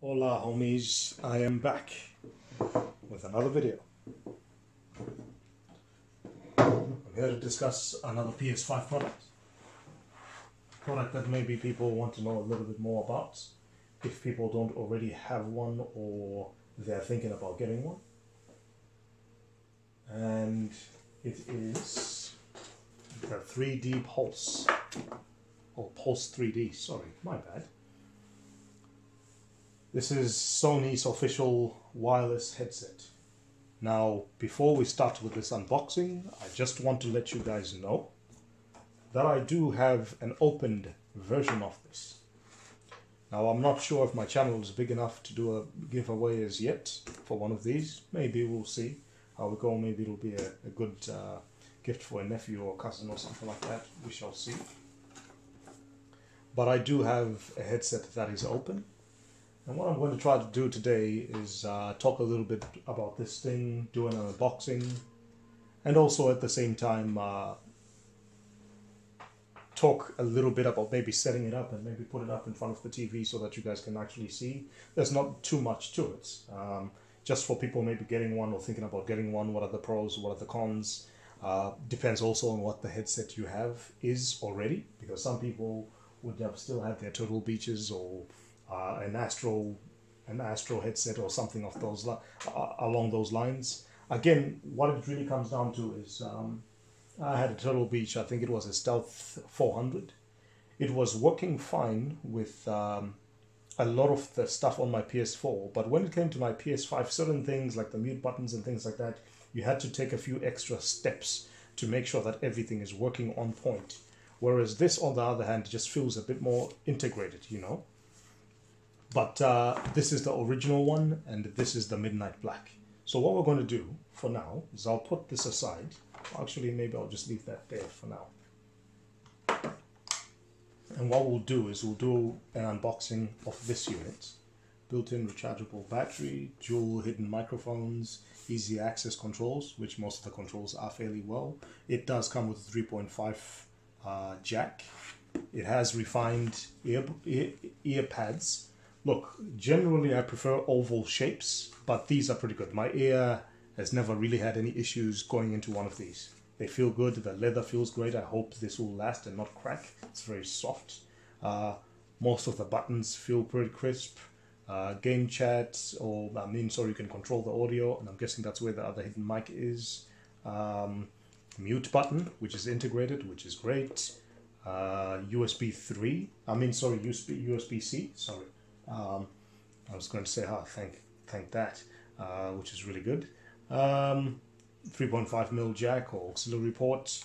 Hola homies, I am back with another video. I'm here to discuss another PS5 product. A product that maybe people want to know a little bit more about, if people don't already have one or they're thinking about getting one. And it is the 3D Pulse, or Pulse 3D, sorry, my bad. This is Sony's official wireless headset. Now, before we start with this unboxing, I just want to let you guys know that I do have an opened version of this. Now, I'm not sure if my channel is big enough to do a giveaway as yet for one of these. Maybe we'll see how we go. Maybe it'll be a good gift for a nephew or cousin or something like that. We shall see. But I do have a headset that is open. And what I'm going to try to do today is talk a little bit about this thing, do an unboxing, and also at the same time talk a little bit about maybe setting it up and maybe put it up in front of the TV so that you guys can actually see. There's not too much to it. Just for people maybe getting one or thinking about getting one, what are the pros, what are the cons? Depends also on what the headset you have is already, because some people would have still have their Turtle Beaches or an Astro headset or something of those along those lines. Again, what it really comes down to is I had a Turtle Beach. I think it was a Stealth 400. It was working fine with a lot of the stuff on my PS4, but when it came to my PS5, certain things like the mute buttons and things like that, you had to take a few extra steps to make sure that everything is working on point. Whereas this, on the other hand, just feels a bit more integrated, you know. But this is the original one, and this is the Midnight Black. So what we're going to do for now is I'll put this aside. Actually, maybe I'll just leave that there for now. And what we'll do is we'll do an unboxing of this unit. Built-in rechargeable battery, dual hidden microphones, easy access controls, which most of the controls are fairly well. It does come with a 3.5 jack. It has refined ear pads. Look, generally I prefer oval shapes, but these are pretty good. My ear has never really had any issues going into one of these. They feel good, the leather feels great. I hope this will last and not crack. It's very soft. Most of the buttons feel pretty crisp. Game chat, or you can control the audio, and I'm guessing that's where the other hidden mic is. Mute button, which is integrated, which is great. USB-C, sorry. I was going to say, thank that, which is really good. 3.5mm jack or auxiliary port.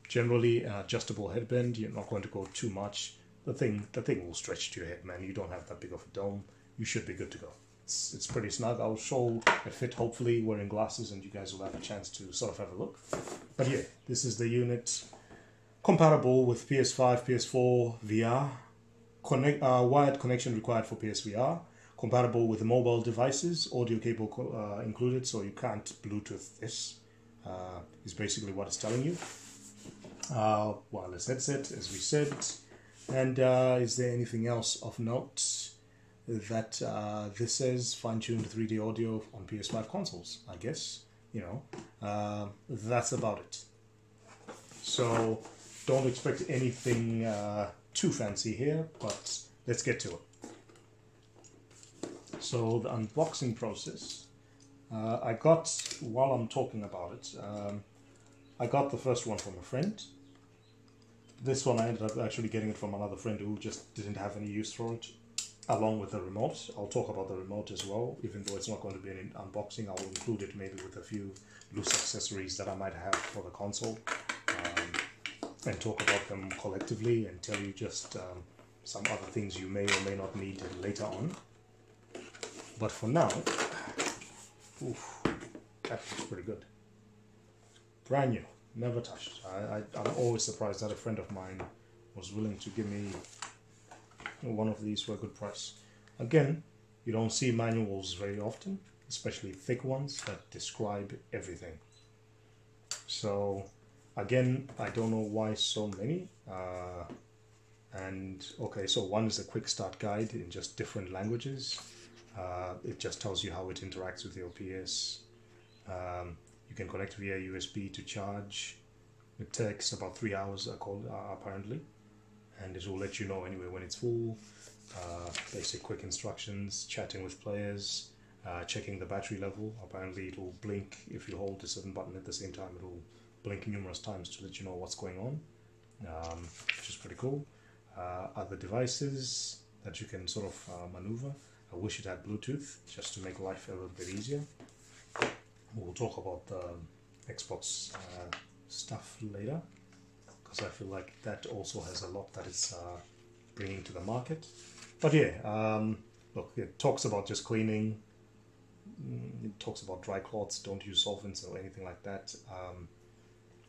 Generally an adjustable headband. You're not going to go too much. The thing will stretch to your head, man. You don't have that big of a dome. You should be good to go. It's pretty snug. I'll show a fit, hopefully wearing glasses, and you guys will have a chance to sort of have a look. But yeah, this is the unit. Compatible with PS5, PS4, VR. Wired connection required for PSVR. Compatible with mobile devices. Audio cable included, so you can't Bluetooth this. Is basically what it's telling you. Wireless headset, as we said. And is there anything else of note that this says fine-tuned 3D audio on PS5 consoles? I guess, you know, that's about it. So don't expect anything too fancy here, but let's get to it. So the unboxing process, I got, while I'm talking about it, I got the first one from a friend. This one I ended up actually getting it from another friend who just didn't have any use for it, along with the remote. I'll talk about the remote as well, even though it's not going to be an unboxing. I'll include it maybe with a few loose accessories that I might have for the console. And talk about them collectively and tell you just some other things you may or may not need later on. But for now, that looks pretty good. Brand new, never touched. I'm always surprised that a friend of mine was willing to give me one of these for a good price. Again, you don't see manuals very often, especially thick ones that describe everything. So again, I don't know why so many, And okay, so one is a quick start guide in just different languages. It just tells you how it interacts with your PS. You can connect via USB to charge. It takes about 3 hours apparently, and it will let you know anyway when it's full. Basic quick instructions, chatting with players, checking the battery level. Apparently it will blink if you hold a certain button at the same time. It will blink numerous times to let you know what's going on, which is pretty cool. Other devices that you can sort of maneuver. I wish it had Bluetooth just to make life a little bit easier. We'll talk about the Xbox stuff later, because I feel like that also has a lot that it's bringing to the market. But yeah, look, it talks about just cleaning. It talks about dry cloths, don't use solvents or anything like that.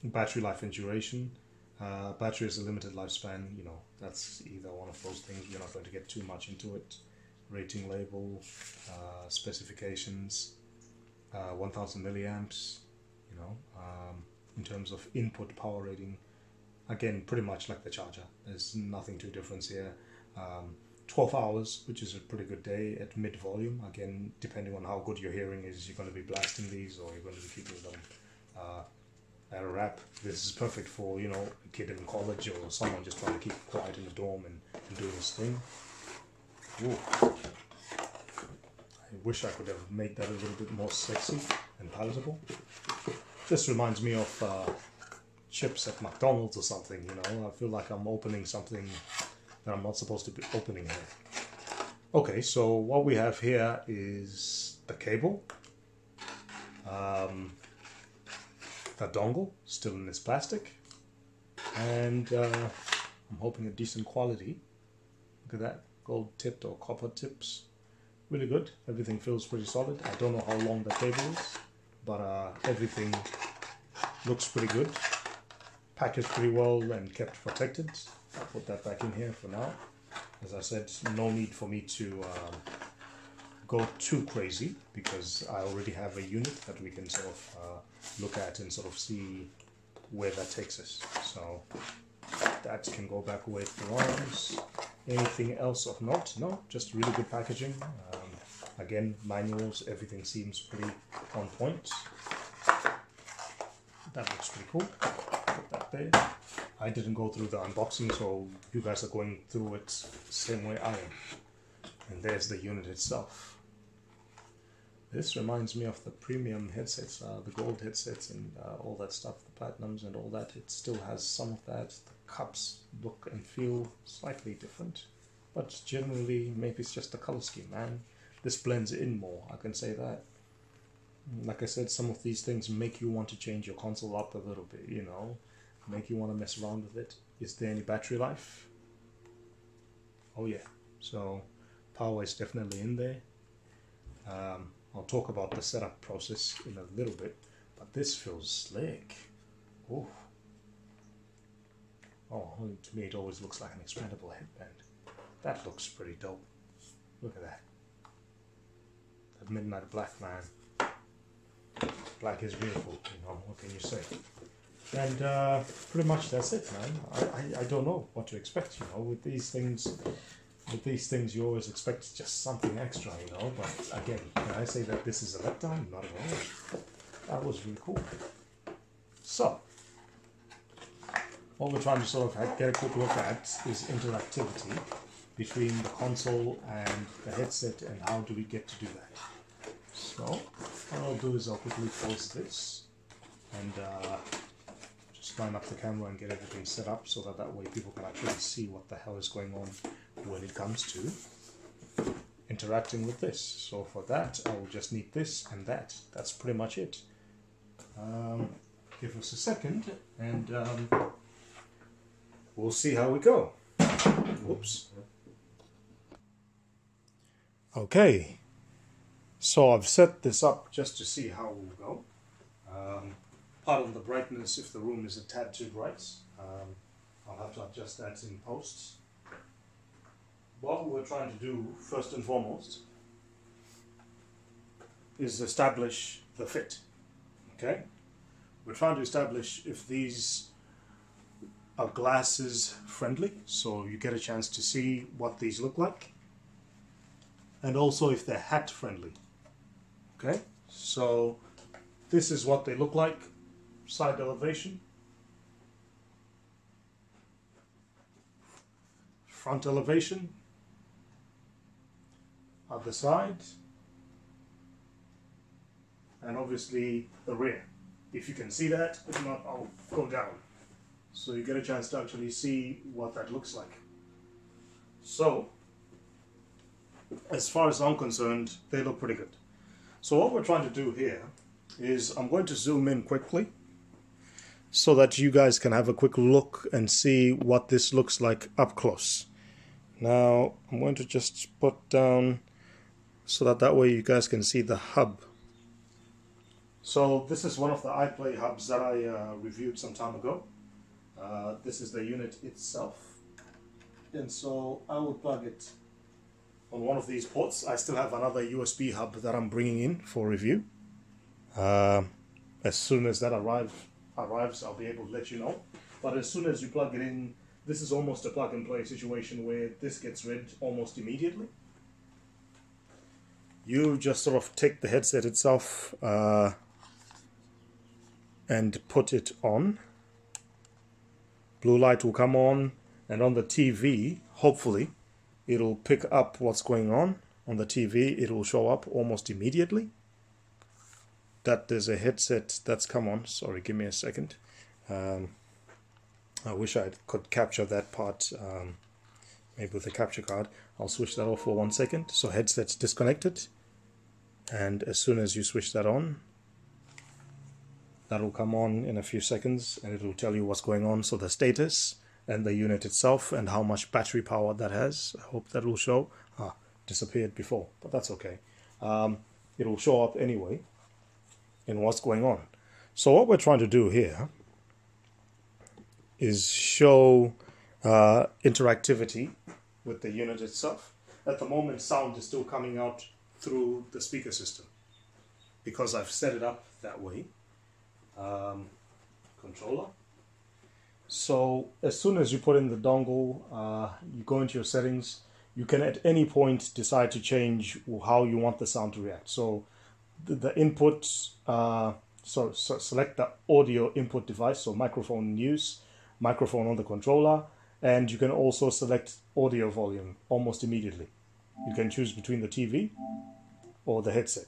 Battery life and duration. Battery has a limited lifespan, you know, that's either one of those things. We're not going to get too much into it. Rating label, specifications, 1000 milliamps, you know, in terms of input power rating. Again, pretty much like the charger. There's nothing too different here. 12 hours, which is a pretty good day at mid volume. Again, depending on how good your hearing is, you're going to be blasting these or you're going to be keeping them at a wrap. This is perfect for, you know, a kid in college or someone just trying to keep quiet in the dorm and doing his thing. Ooh. I wish I could have made that a little bit more sexy and palatable. This reminds me of chips at McDonald's or something, you know. I feel like I'm opening something that I'm not supposed to be opening here. Okay, so what we have here is the cable, the dongle, still in this plastic, and I'm hoping a decent quality. Look at that, gold tipped or copper tips. Really good. Everything feels pretty solid. I don't know how long the cable is, but everything looks pretty good. Packaged pretty well and kept protected. I'll put that back in here for now. As I said, no need for me to go too crazy because I already have a unit that we can sort of look at and sort of see where that takes us. So that can go back away it belongs. Anything else of note? No, just really good packaging. Again, manuals, everything seems pretty on point. That looks pretty cool. Put that there. I didn't go through the unboxing, so you guys are going through it the same way I am. And there's the unit itself. This reminds me of the premium headsets, the gold headsets and all that stuff, the platinums and all that. It still has some of that. The cups look and feel slightly different, but generally maybe it's just the color scheme, man. This blends in more, I can say that. Like I said, some of these things make you want to change your console up a little bit, you know, make you want to mess around with it. Is there any battery life? Oh yeah, so power is definitely in there. I'll talk about the setup process in a little bit, but this feels slick. Ooh. Oh, to me it always looks like an expandable headband. That looks pretty dope. Look at that. That midnight black, man. Black is beautiful, you know, what can you say? And pretty much that's it, man. I don't know what to expect, you know, with these things you always expect just something extra, you know, but again, can I say that this is a letdown? Not at all. That was really cool. So, what we're trying to sort of get a quick look at is interactivity between the console and the headset, and how do we get to do that. So, what I'll do is I'll quickly pause this and just line up the camera and get everything set up so that way people can actually see what the hell is going on when it comes to interacting with this. So for that, I will just need this and that. That's pretty much it. Give us a second and we'll see how we go. Whoops. Okay, so I've set this up just to see how we'll go. Part of the brightness, if the room is a tad too bright, I'll have to adjust that in post. What we're trying to do, first and foremost, is establish the fit. Okay? We're trying to establish if these are glasses friendly, so you get a chance to see what these look like, and also if they're hat friendly. Okay, so this is what they look like, side elevation, front elevation, other side, and obviously the rear. If you can see that, if not, I'll go down. So you get a chance to actually see what that looks like. So, as far as I'm concerned, they look pretty good. So what we're trying to do here is I'm going to zoom in quickly so that you guys can have a quick look and see what this looks like up close. Now, I'm going to just put down so that way you guys can see the hub. So this is one of the iPlay hubs that I reviewed some time ago. This is the unit itself, and so I will plug it on one of these ports. I still have another USB hub that I'm bringing in for review. As soon as that arrives, I'll be able to let you know. But as soon as you plug it in, this is almost a plug and play situation where this gets read almost immediately. You just sort of take the headset itself and put it on. Blue light will come on, and on the TV, hopefully, it'll pick up what's going on. On the TV, it will show up almost immediately that there's a headset that's come on. Sorry, give me a second. I wish I could capture that part, maybe with a capture card. I'll switch that off for 1 second. So headset's disconnected, and as soon as you switch that on, that'll come on in a few seconds, and it will tell you what's going on. So the status and the unit itself and how much battery power that has. I hope that will show. Disappeared before, but that's okay. It will show up anyway in what's going on. So what we're trying to do here is show interactivity with the unit itself. At the moment, sound is still coming out through the speaker system because I've set it up that way. Controller. So as soon as you put in the dongle, you go into your settings. You can at any point decide to change how you want the sound to react. So the input, so select the audio input device, so microphone in use, microphone on the controller, and you can also select audio volume almost immediately. You can choose between the TV or the headset,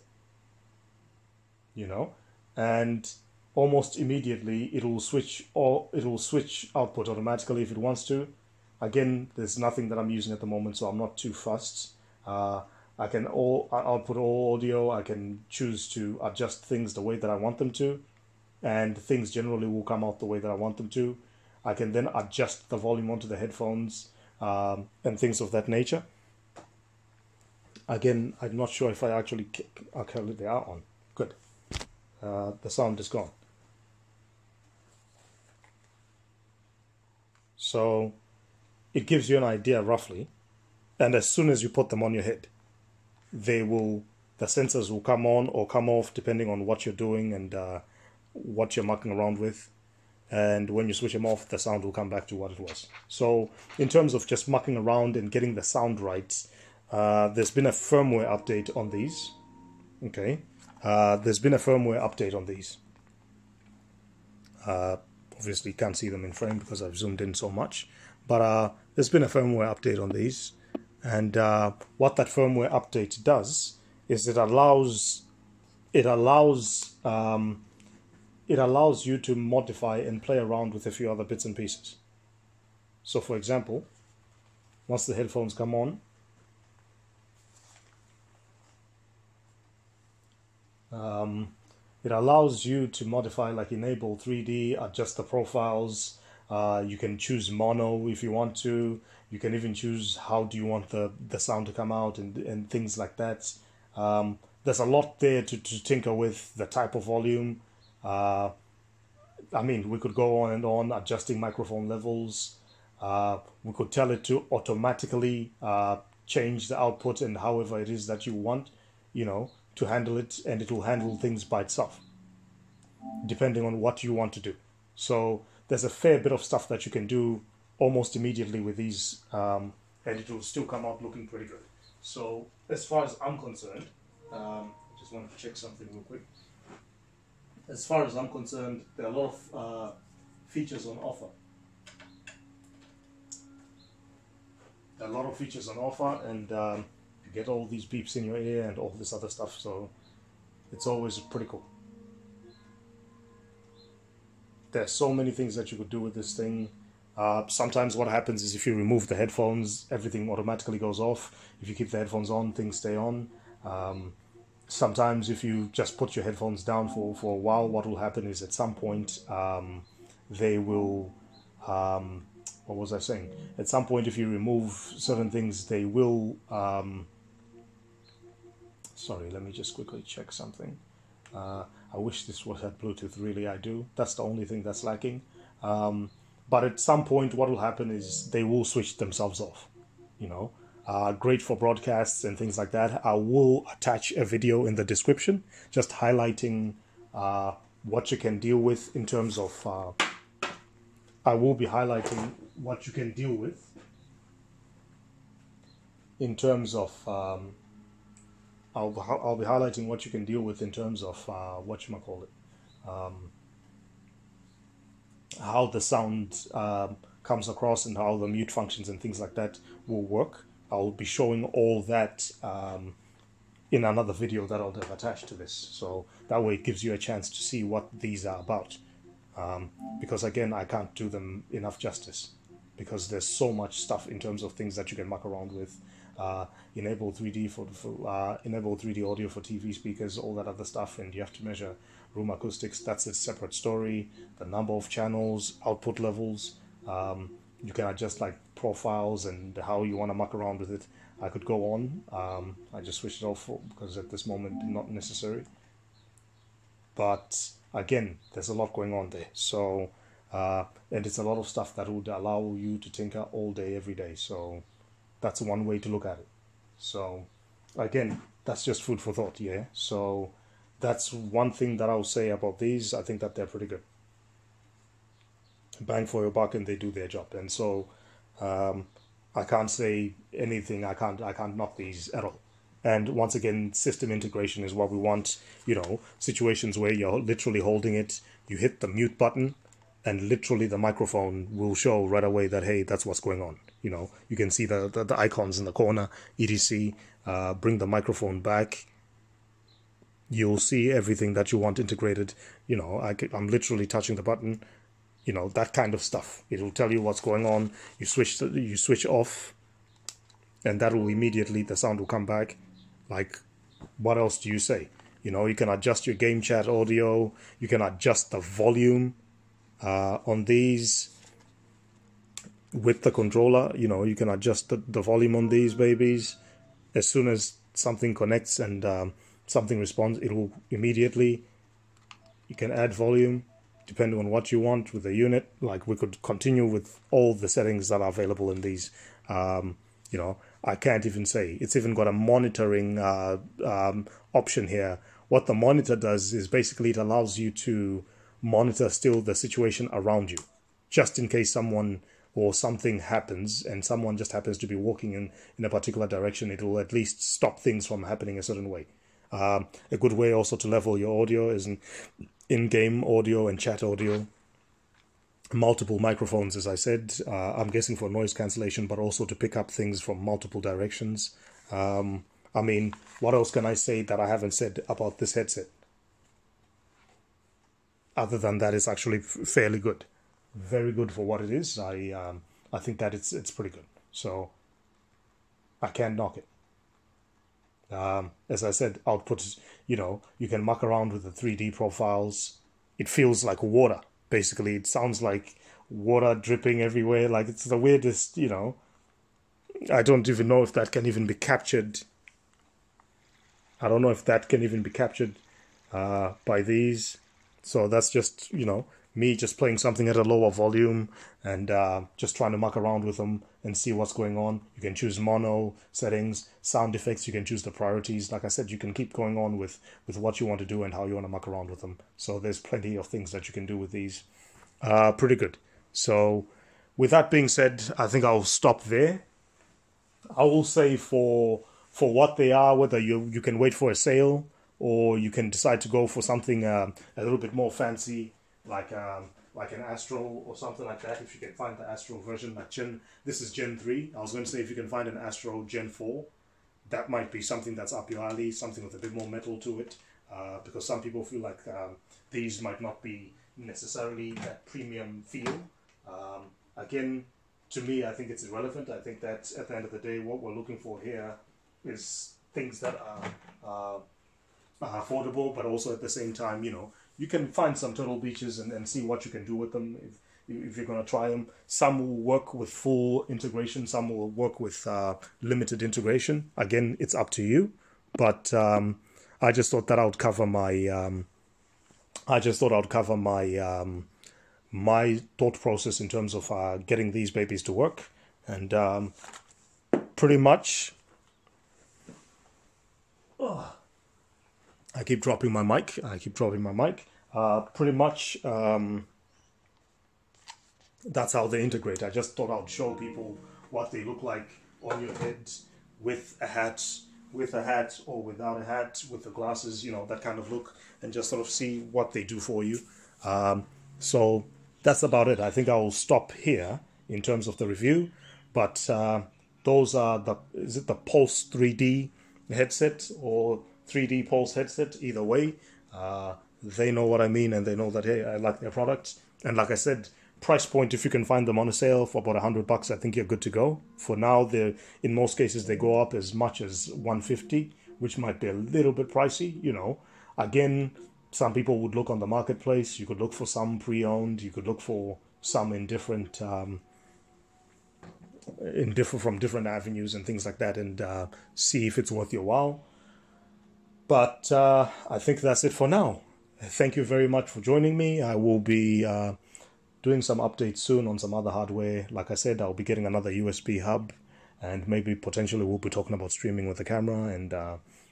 you know, and almost immediately it'll switch output automatically if it wants to. Again, there's nothing that I'm using at the moment, so I'm not too fussed. I can output all audio. I can choose to adjust things the way that I want them to, and things generally will come out the way that I want them to. I can then adjust the volume onto the headphones and things of that nature. Again, I'm not sure if I actually okay, they are on. Good. The sound is gone. So it gives you an idea roughly, and as soon as you put them on your head, the sensors will come on or come off depending on what you're doing and what you're mucking around with. And when you switch them off, the sound will come back to what it was. So in terms of just mucking around and getting the sound right, there's been a firmware update on these. Okay, there's been a firmware update on these. Obviously can't see them in frame because I've zoomed in so much, but there's been a firmware update on these, and what that firmware update does is it allows you to modify and play around with a few other bits and pieces. So for example, once the headphones come on, it allows you to modify, like enable 3D, adjust the profiles. You can choose mono if you want to. You can even choose how do you want the sound to come out and things like that. There's a lot there to tinker with, the type of volume. I mean, we could go on and on, adjusting microphone levels. We could tell it to automatically change the output and however it is that you want, you know, to handle it, and it will handle things by itself, depending on what you want to do. So there's a fair bit of stuff that you can do almost immediately with these, and it will still come out looking pretty good. So as far as I'm concerned, I just want to check something real quick. As far as I'm concerned, there are a lot of features on offer. There are a lot of features on offer, and you get all these beeps in your ear and all this other stuff, so it's always pretty cool. There's so many things that you could do with this thing. Sometimes what happens is if you remove the headphones, everything automatically goes off. If you keep the headphones on, things stay on. Sometimes if you just put your headphones down for a while, what will happen is at some point they will... what was I saying? At some point, if you remove certain things, they will... sorry, let me just quickly check something. I wish this had Bluetooth, really, I do. That's the only thing that's lacking. But at some point, what will happen is they will switch themselves off, you know. Great for broadcasts and things like that. I will attach a video in the description, just highlighting what you can deal with in terms of... I will be highlighting what you can deal with in terms of... I'll be highlighting what you can deal with in terms of whatchamacallit, how the sound comes across and how the mute functions and things like that will work. I'll be showing all that in another video that I'll have attached to this, so that way it gives you a chance to see what these are about. Because again, I can't do them enough justice, because there's so much stuff in terms of things that you can muck around with. Enable 3D enable 3D audio for TV speakers, all that other stuff, and you have to measure room acoustics. That's a separate story. The number of channels, output levels, you can adjust like profiles and how you want to muck around with it. I could go on. I just switched it off because at this moment not necessary. But again, there's a lot going on there. So and it's a lot of stuff that would allow you to tinker all day, every day. So that's one way to look at it. So again, that's just food for thought, yeah. So that's one thing that I'll say about these. I think that they're pretty good. Bang for your buck, and they do their job. And so I can't say anything. I can't knock these at all. And once again, system integration is what we want. You know, situations where you're literally holding it, you hit the mute button, and literally the microphone will show right away that, hey, that's what's going on. You know, you can see the icons in the corner, etc. Bring the microphone back. You'll see everything that you want integrated. You know, I'm literally touching the button. You know, that kind of stuff. It will tell you what's going on. You switch off, and that will immediately, the sound will come back. Like, what else do you say? You know, you can adjust your game chat audio. You can adjust the volume on these with the controller. You know, you can adjust the volume on these babies. As soon as something connects and something responds, it will immediately, you can add volume depending on what you want with the unit. Like, we could continue with all the settings that are available in these. You know, I can't even say. It's even got a monitoring option here. What the monitor does is basically it allows you to monitor still the situation around you, just in case someone or something happens and someone just happens to be walking in a particular direction. It will at least stop things from happening a certain way. A good way also to level your audio is in-game audio and chat audio. Multiple microphones, as I said, I'm guessing for noise cancellation, but also to pick up things from multiple directions. I mean, what else can I say that I haven't said about this headset? Other than that, it's actually fairly good. Very good for what it is. I think that it's pretty good. So I can't knock it. As I said, output, you know, you can muck around with the 3D profiles. It feels like water. Basically, it sounds like water dripping everywhere. Like, it's the weirdest, you know. I don't even know if that can even be captured. I don't know if that can even be captured by these. So that's just, you know, me just playing something at a lower volume and just trying to muck around with them and see what's going on. You can choose mono settings, sound effects, you can choose the priorities. Like I said, you can keep going on with what you want to do and how you want to muck around with them. So there's plenty of things that you can do with these. Pretty good. So with that being said, I think I'll stop there. I will say for what they are, whether you can wait for a sale or you can decide to go for something a little bit more fancy, like an Astro or something like that. If you can find the Astro version, like this is Gen 3. I was going to say if you can find an Astro Gen 4, that might be something that's up your alley, something with a bit more metal to it, because some people feel like these might not be necessarily that premium feel. Again, to me, I think it's irrelevant. I think that at the end of the day, what we're looking for here is things that are affordable, but also at the same time, you can find some Turtle Beaches and see what you can do with them if you're going to try them. Some will work with full integration, some will work with limited integration. Again, it's up to you. But I just thought that I would cover my thought process in terms of getting these babies to work. And pretty much, I keep dropping my mic. Pretty much, that's how they integrate. I just thought I'd show people what they look like on your head with a hat or without a hat, with the glasses, that kind of look, and just sort of see what they do for you. So that's about it. I think I'll stop here in terms of the review, but those are is it the Pulse 3D headset or 3D Pulse headset? Either way, they know what I mean, and they know that, hey, I like their products. And like I said, price point, if you can find them on a sale for about $100, I think you're good to go. For now, in most cases they go up as much as $150, which might be a little bit pricey. Again, some people would look on the marketplace. You could look for some pre-owned. You could look for some in different from different avenues and things like that, and see if it's worth your while. But I think that's it for now. Thank you very much for joining me. I will be doing some updates soon on some other hardware. Like I said, I'll be getting another USB hub, and maybe potentially we'll be talking about streaming with the camera, and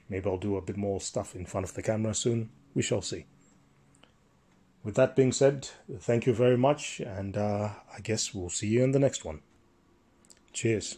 maybe I'll do a bit more stuff in front of the camera soon. We shall see. With that being said, thank you very much, and I guess we'll see you in the next one. Cheers.